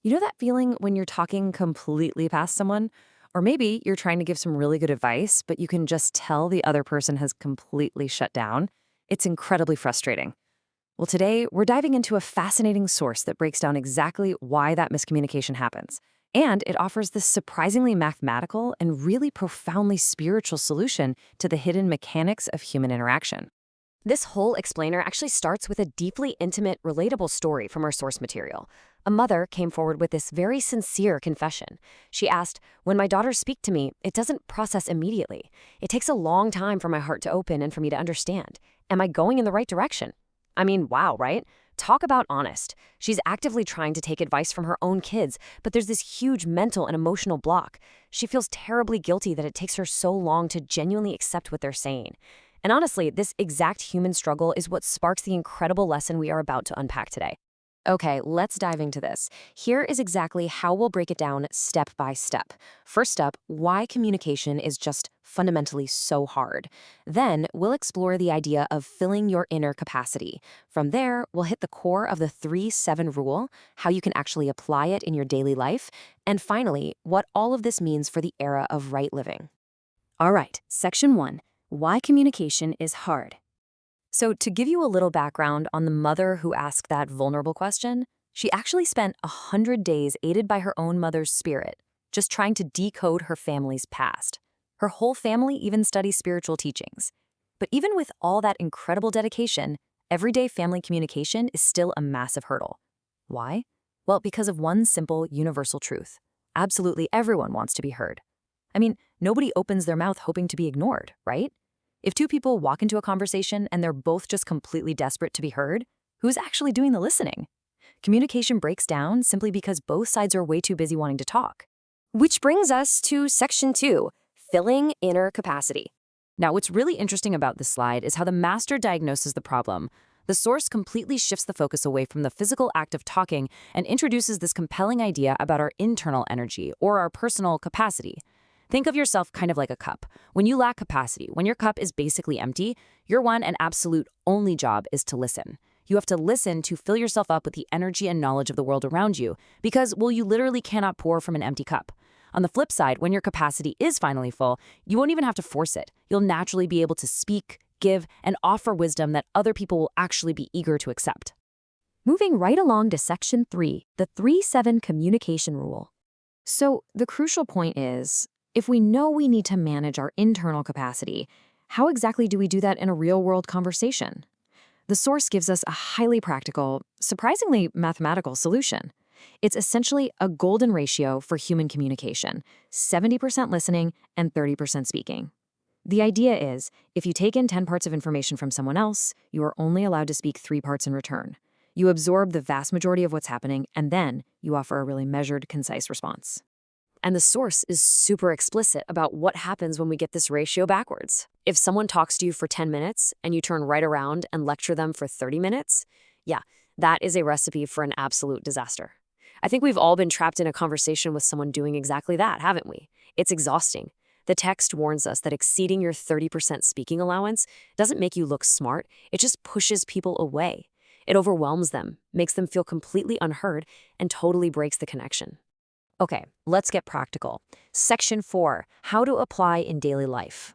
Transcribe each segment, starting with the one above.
You know that feeling when you're talking completely past someone? Or maybe you're trying to give some really good advice, but you can just tell the other person has completely shut down? It's incredibly frustrating. Well, today we're diving into a fascinating source that breaks down exactly why that miscommunication happens. And it offers this surprisingly mathematical and really profoundly spiritual solution to the hidden mechanics of human interaction. This whole explainer actually starts with a deeply intimate, relatable story from our source material. A mother came forward with this very sincere confession. She asked, "When my daughters speak to me, it doesn't process immediately. It takes a long time for my heart to open and for me to understand. Am I going in the right direction?" I mean, wow, right? Talk about honest. She's actively trying to take advice from her own kids, but there's this huge mental and emotional block. She feels terribly guilty that it takes her so long to genuinely accept what they're saying. And honestly, this exact human struggle is what sparks the incredible lesson we are about to unpack today. Okay, let's dive into this. Here is exactly how we'll break it down step by step. First up, why communication is just fundamentally so hard. Then, we'll explore the idea of filling your inner capacity. From there, we'll hit the core of the 3-7 rule, how you can actually apply it in your daily life. And finally, what all of this means for the era of right living. All right, section 1. Why communication is hard. So to give you a little background on the mother who asked that vulnerable question, she actually spent 100 days aided by her own mother's spirit, just trying to decode her family's past. Her whole family even studies spiritual teachings. But even with all that incredible dedication, everyday family communication is still a massive hurdle. Why? Well, because of one simple, universal truth. Absolutely everyone wants to be heard. I mean, nobody opens their mouth hoping to be ignored, right? If two people walk into a conversation and they're both just completely desperate to be heard, who's actually doing the listening? Communication breaks down simply because both sides are way too busy wanting to talk. Which brings us to section 2, filling inner capacity. Now, what's really interesting about this slide is how the master diagnoses the problem. The source completely shifts the focus away from the physical act of talking and introduces this compelling idea about our internal energy or our personal capacity. Think of yourself kind of like a cup. When you lack capacity, when your cup is basically empty, your one and absolute only job is to listen. You have to listen to fill yourself up with the energy and knowledge of the world around you because, well, you literally cannot pour from an empty cup. On the flip side, when your capacity is finally full, you won't even have to force it. You'll naturally be able to speak, give, and offer wisdom that other people will actually be eager to accept. Moving right along to section 3, the 3-7 communication rule. So the crucial point is, if we know we need to manage our internal capacity, how exactly do we do that in a real-world conversation? The source gives us a highly practical, surprisingly mathematical solution. It's essentially a golden ratio for human communication, 70% listening and 30% speaking. The idea is, if you take in 10 parts of information from someone else, you are only allowed to speak 3 parts in return. You absorb the vast majority of what's happening, and then you offer a really measured, concise response. And the source is super explicit about what happens when we get this ratio backwards. If someone talks to you for 10 minutes and you turn right around and lecture them for 30 minutes, yeah, that is a recipe for an absolute disaster. I think we've all been trapped in a conversation with someone doing exactly that, haven't we? It's exhausting. The text warns us that exceeding your 30% speaking allowance doesn't make you look smart, it just pushes people away. It overwhelms them, makes them feel completely unheard, and totally breaks the connection. Okay, let's get practical. Section 4, how to apply in daily life.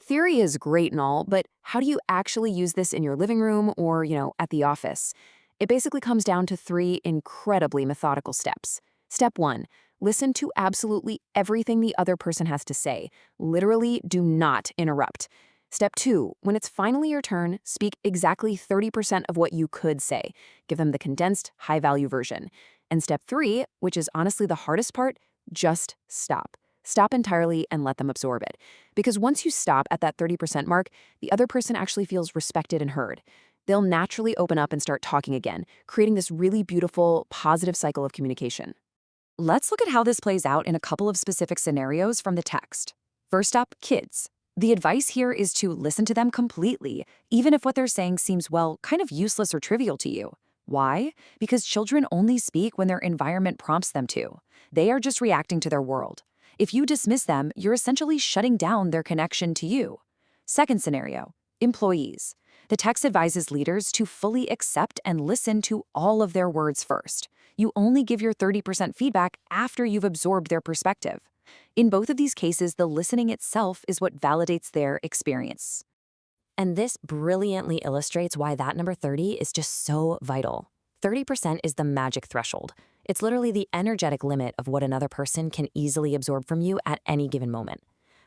Theory is great and all, but how do you actually use this in your living room or, at the office? It basically comes down to 3 incredibly methodical steps. Step 1, listen to absolutely everything the other person has to say. Literally, do not interrupt. Step 2, when it's finally your turn, speak exactly 30% of what you could say. Give them the condensed, high-value version. And step 3, which is honestly the hardest part, just stop. Stop entirely and let them absorb it. Because once you stop at that 30% mark, the other person actually feels respected and heard. They'll naturally open up and start talking again, creating this really beautiful, positive cycle of communication. Let's look at how this plays out in a couple of specific scenarios from the text. First up, kids. The advice here is to listen to them completely, even if what they're saying seems, well, kind of useless or trivial to you. Why? Because children only speak when their environment prompts them to. They are just reacting to their world. If you dismiss them, you're essentially shutting down their connection to you. Second scenario, employees. The text advises leaders to fully accept and listen to all of their words first. You only give your 30% feedback after you've absorbed their perspective. In both of these cases, the listening itself is what validates their experience. And this brilliantly illustrates why that number 30 is just so vital. 30% is the magic threshold. It's literally the energetic limit of what another person can easily absorb from you at any given moment.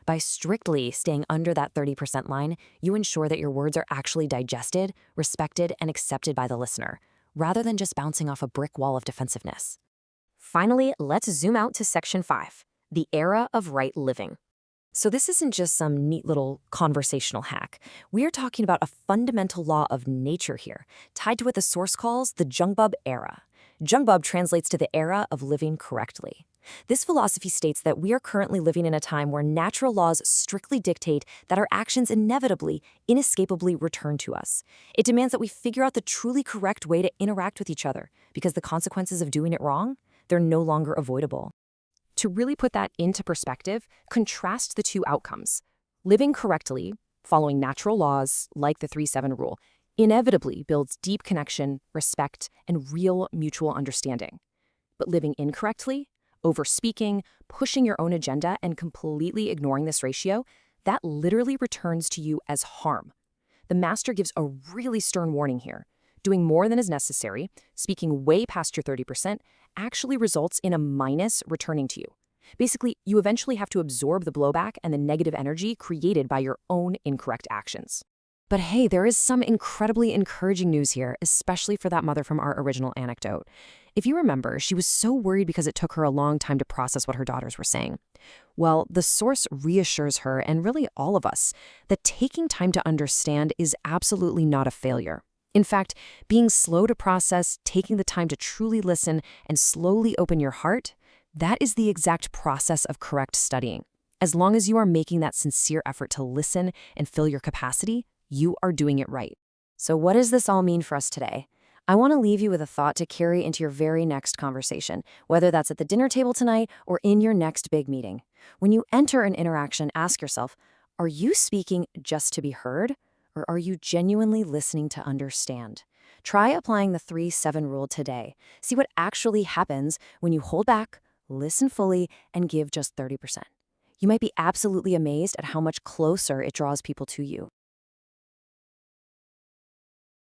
By strictly staying under that 30% line, you ensure that your words are actually digested, respected, and accepted by the listener, rather than just bouncing off a brick wall of defensiveness. Finally, let's zoom out to Section 5, the era of right living. So this isn't just some neat little conversational hack. We are talking about a fundamental law of nature here, tied to what the source calls the Jungbub era. Jungbub translates to the era of living correctly. This philosophy states that we are currently living in a time where natural laws strictly dictate that our actions inevitably, inescapably return to us. It demands that we figure out the truly correct way to interact with each other, because the consequences of doing it wrong, they're no longer avoidable. To really put that into perspective, contrast the two outcomes. Living correctly, following natural laws like the 3-7 rule, inevitably builds deep connection, respect, and real mutual understanding. But living incorrectly, overspeaking, pushing your own agenda, and completely ignoring this ratio, that literally returns to you as harm. The master gives a really stern warning here. Doing more than is necessary, speaking way past your 30%, actually results in a minus returning to you. Basically, you eventually have to absorb the blowback and the negative energy created by your own incorrect actions. But hey, there is some incredibly encouraging news here, especially for that mother from our original anecdote. If you remember, she was so worried because it took her a long time to process what her daughters were saying. Well, the source reassures her, and really all of us, that taking time to understand is absolutely not a failure. In fact, being slow to process, taking the time to truly listen, and slowly open your heart, that is the exact process of correct studying. As long as you are making that sincere effort to listen and fill your capacity, you are doing it right. So what does this all mean for us today? I want to leave you with a thought to carry into your very next conversation, whether that's at the dinner table tonight or in your next big meeting. When you enter an interaction, ask yourself, are you speaking just to be heard? Or are you genuinely listening to understand? Try applying the 3-7 rule today. See what actually happens when you hold back, listen fully, and give just 30%. You might be absolutely amazed at how much closer it draws people to you.